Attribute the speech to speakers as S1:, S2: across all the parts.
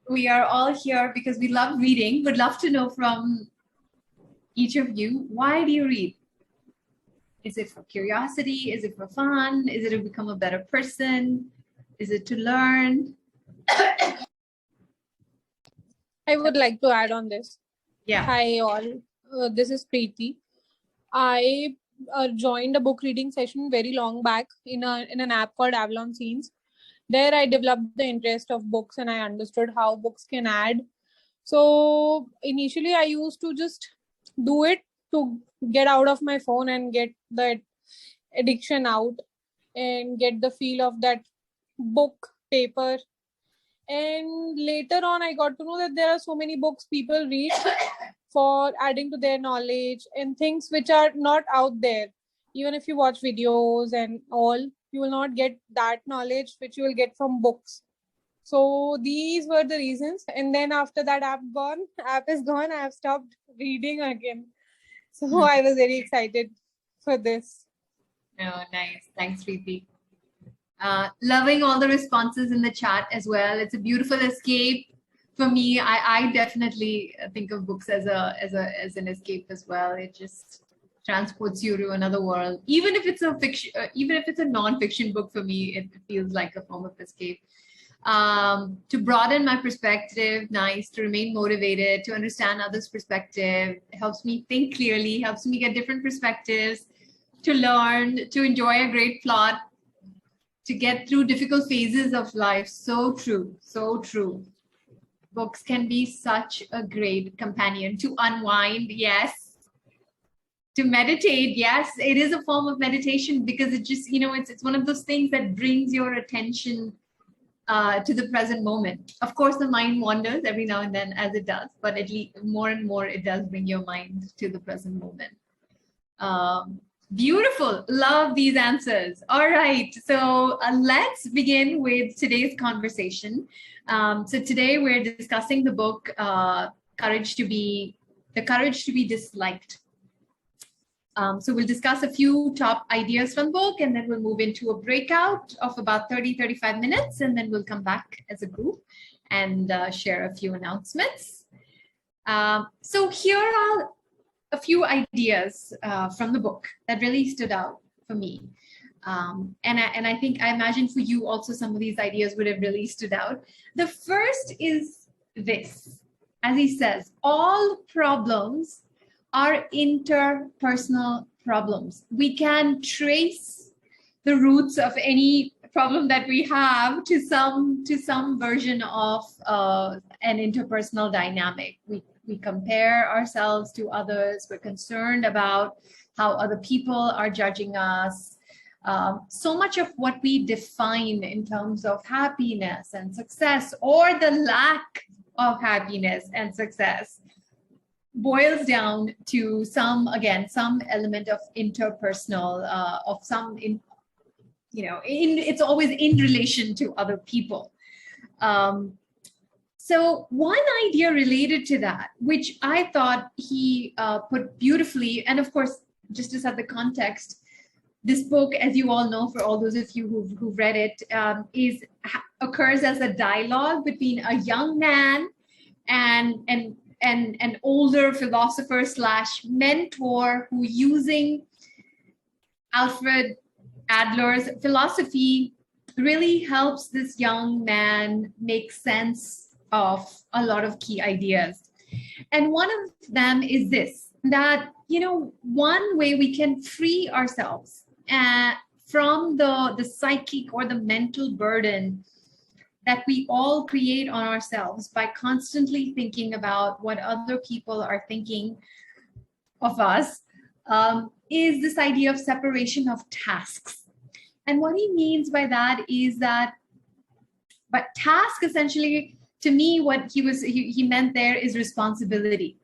S1: We are all here because we love reading. Would love to know from each of you, why do you read? Is it for curiosity? Is it for fun? Is it to become a better person? Is it to learn?
S2: I would like to add on this.
S1: Yeah.
S2: Hi all, this is Preeti. I joined a book reading session very long back in an app called Avalon Scenes. There I developed the interest of books and I understood how books can add. So initially I used to just do it to get out of my phone and get that addiction out and get the feel of that book, paper. And later on, I got to know that there are so many books people read for adding to their knowledge and things which are not out there. Even if you watch videos and all, you will not get that knowledge which you will get from books. So these were the reasons. And then after that app is gone, I have stopped reading again. So I was very excited for this.
S1: Oh, nice. Thanks, Preeti. Loving all the responses in the chat as well. It's a beautiful escape for me. I definitely think of books as an escape as well. It just transports you to another world. Even if it's a fiction, even if it's a non-fiction book, for me, it feels like a form of escape. To broaden my perspective, nice. To remain motivated, to understand others' perspective, it helps me think clearly, helps me get different perspectives, to learn, to enjoy a great plot, to get through difficult phases of life. So true, so true. Books can be such a great companion. To unwind, yes. To meditate, yes, it is a form of meditation because it just, it's one of those things that brings your attention to the present moment. Of course, the mind wanders every now and then, as it does, but at least more and more it does bring your mind to the present moment. Beautiful. Love these answers. All right. So let's begin with today's conversation. So today we're discussing the book, The Courage to Be Disliked. So we'll discuss a few top ideas from the book, and then we'll move into a breakout of about 30-35 minutes, and then we'll come back as a group and share a few announcements. So here are a few ideas from the book that really stood out for me. And I imagine for you also some of these ideas would have really stood out. The first is this, as he says, all problems are interpersonal problems. We can trace the roots of any problem that we have to some version of an interpersonal dynamic. We compare ourselves to others. We're concerned about how other people are judging us. So much of what we define in terms of happiness and success, or the lack of happiness and success, boils down to some element of interpersonal, of some, it's always in relation to other people. So one idea related to that, which I thought he put beautifully, and of course, just to set the context, this book, as you all know, for all those of you who've read it, occurs as a dialogue between a young man and an older philosopher / mentor who, using Alfred Adler's philosophy, really helps this young man make sense of a lot of key ideas. And one of them is this, that, one way we can free ourselves from the psychic or the mental burden that we all create on ourselves by constantly thinking about what other people are thinking of us, is this idea of separation of tasks. And what he means by that is that, but task essentially, to me, what he meant there is responsibility.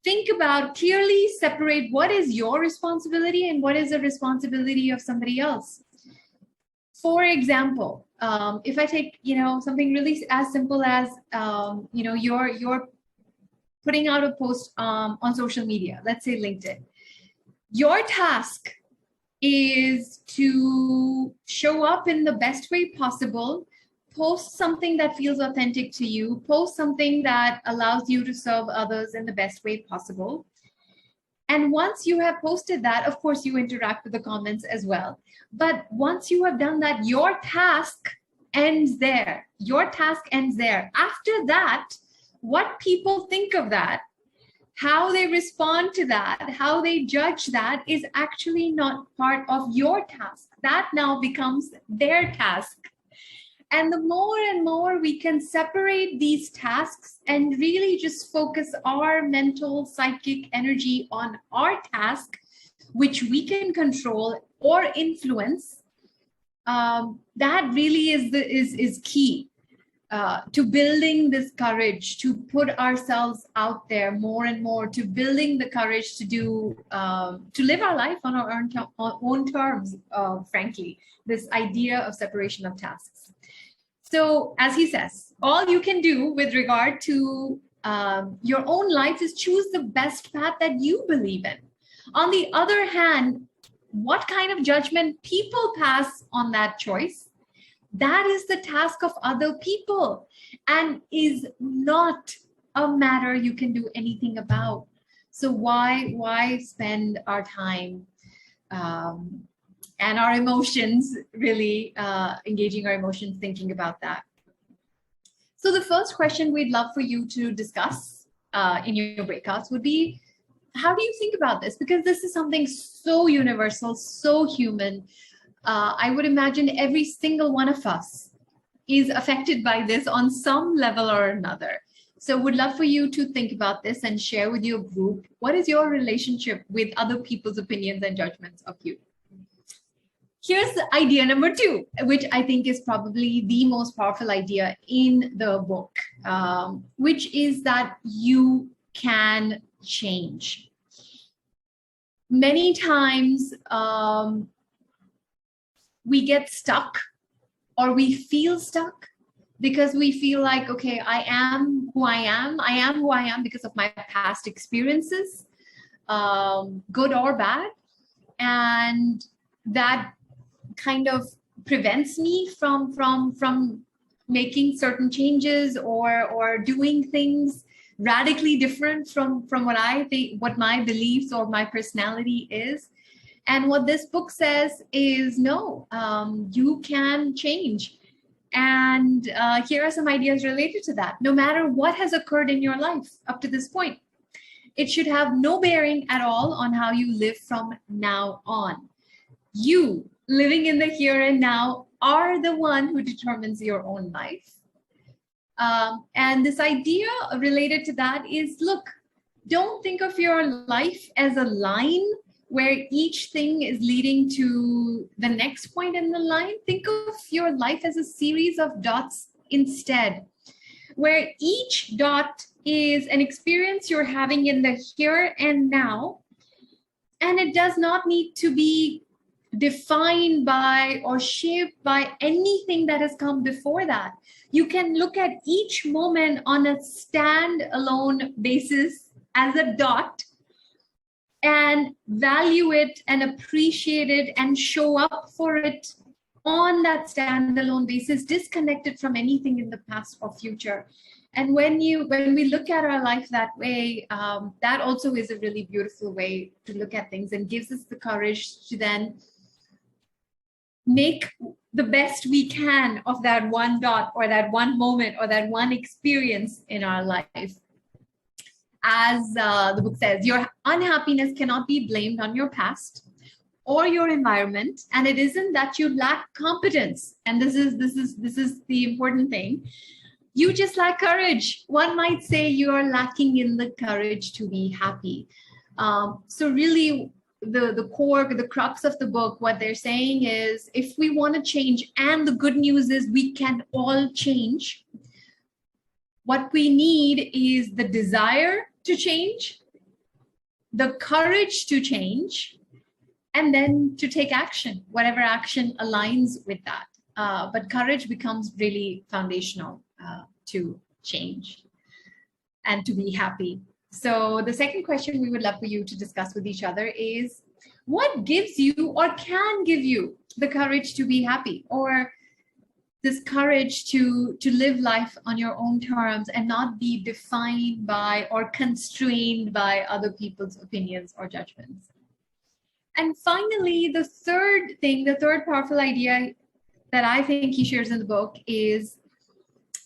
S1: Think about, clearly separate what is your responsibility and what is the responsibility of somebody else. For example, if I take, something really as simple as, you're putting out a post on social media, let's say LinkedIn. Your task is to show up in the best way possible post something that feels authentic to you, post something that allows you to serve others in the best way possible. And once you have posted that, of course, you interact with the comments as well. But once you have done that, your task ends there. Your task ends there. After that, what people think of that, how they respond to that, how they judge that is actually not part of your task. That now becomes their task. And the more and more we can separate these tasks and really just focus our mental, psychic energy on our task, which we can control or influence, that really is key to building this courage to put ourselves out there more and more, to building the courage to do, to live our life on our own terms, frankly, this idea of separation of tasks. So as he says, all you can do with regard to your own life is choose the best path that you believe in. On the other hand, what kind of judgment people pass on that choice, that is the task of other people and is not a matter you can do anything about. So why spend our time and our emotions, really engaging our emotions, thinking about that. So the first question we'd love for you to discuss in your breakouts would be, how do you think about this? Because this is something so universal, so human. I would imagine every single one of us is affected by this on some level or another. So would love for you to think about this and share with your group, what is your relationship with other people's opinions and judgments of you? Here's idea number 2, which I think is probably the most powerful idea in the book, which is that you can change. Many times we get stuck or we feel stuck because we feel like, okay, I am who I am. I am who I am because of my past experiences, good or bad. And that kind of prevents me from making certain changes or doing things radically different from what I think, what my beliefs or my personality is. And what this book says is, no, you can change. And here are some ideas related to that. No matter what has occurred in your life up to this point, it should have no bearing at all on how you live from now on. You, living in the here and now, are the one who determines your own life. And this idea related to that is, look, don't think of your life as a line where each thing is leading to the next point in the line. Think of your life as a series of dots instead, where each dot is an experience you're having in the here and now. And it does not need to be defined by or shaped by anything that has come before that. You can look at each moment on a stand-alone basis as a dot and value it and appreciate it and show up for it on that standalone basis, disconnected from anything in the past or future. And when we look at our life that way, that also is a really beautiful way to look at things and gives us the courage to then make the best we can of that one dot or that one moment or that one experience in our life. As the book says, your unhappiness cannot be blamed on your past or your environment, and it isn't that you lack competence. And this is the important thing. You just lack courage. One might say you are lacking in the courage to be happy. So really, the core, the crux of the book, what they're saying is, if we want to change, and the good news is we can all change, what we need is the desire to change, the courage to change, and then to take action, whatever action aligns with that. But courage becomes really foundational to change and to be happy. So the second question we would love for you to discuss with each other is, what gives you or can give you the courage to be happy? Or this courage to live life on your own terms and not be defined by or constrained by other people's opinions or judgments. And finally, the third powerful idea that I think he shares in the book is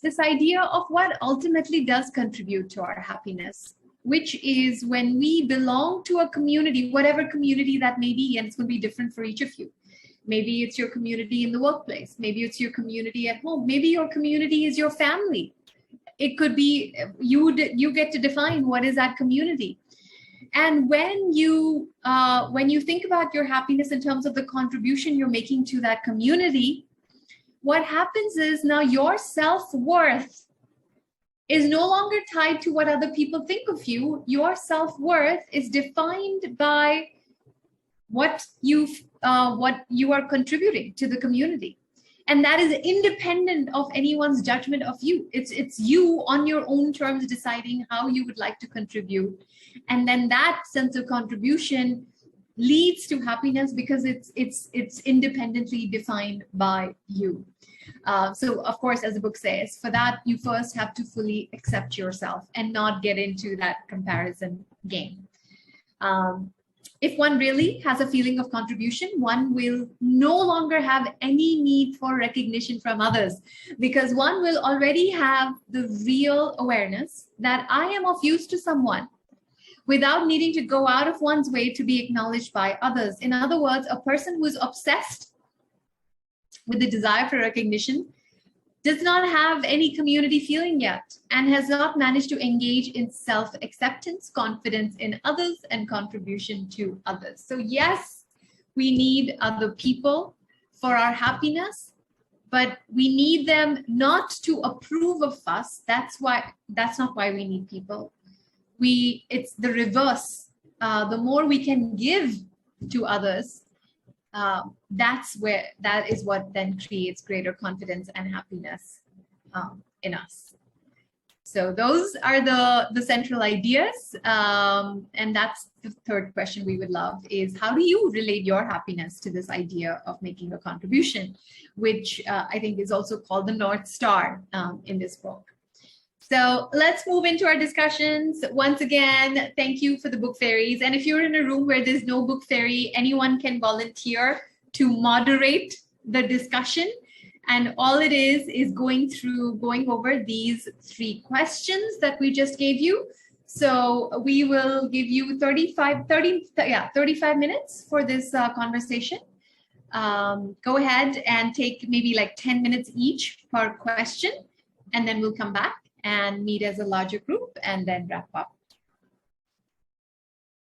S1: this idea of what ultimately does contribute to our happiness, which is when we belong to a community, whatever community that may be, and it's going to be different for each of you. Maybe it's your community in the workplace. Maybe it's your community at home. Maybe your community is your family. It could be you get to define what is that community. And when you think about your happiness in terms of the contribution you're making to that community, what happens is now your self-worth is no longer tied to what other people think of you. Your self-worth is defined by what you are contributing to the community. And that is independent of anyone's judgment of you. It's you on your own terms deciding how you would like to contribute. And then that sense of contribution leads to happiness because it's independently defined by you. So of course, as the book says, for that, you first have to fully accept yourself and not get into that comparison game. If one really has a feeling of contribution, one will no longer have any need for recognition from others, because one will already have the real awareness that I am of use to someone without needing to go out of one's way to be acknowledged by others. In other words, a person who is obsessed with the desire for recognition does not have any community feeling yet and has not managed to engage in self-acceptance, confidence in others, and contribution to others. So yes, we need other people for our happiness, but we need them not to approve of us. That's not why we need people. It's the reverse. The more we can give to others, that is what then creates greater confidence and happiness in us. So those are the central ideas. And that's the third question we would love is, how do you relate your happiness to this idea of making a contribution, which I think is also called the North Star in this book. So let's move into our discussions. Once again, thank you for the book fairies. And if you're in a room where there's no book fairy, anyone can volunteer to moderate the discussion. And all it is going over these 3 questions that we just gave you. So we will give you 35 minutes for this conversation. Go ahead and take maybe like 10 minutes each per question, and then we'll come back and meet as a larger group and then wrap up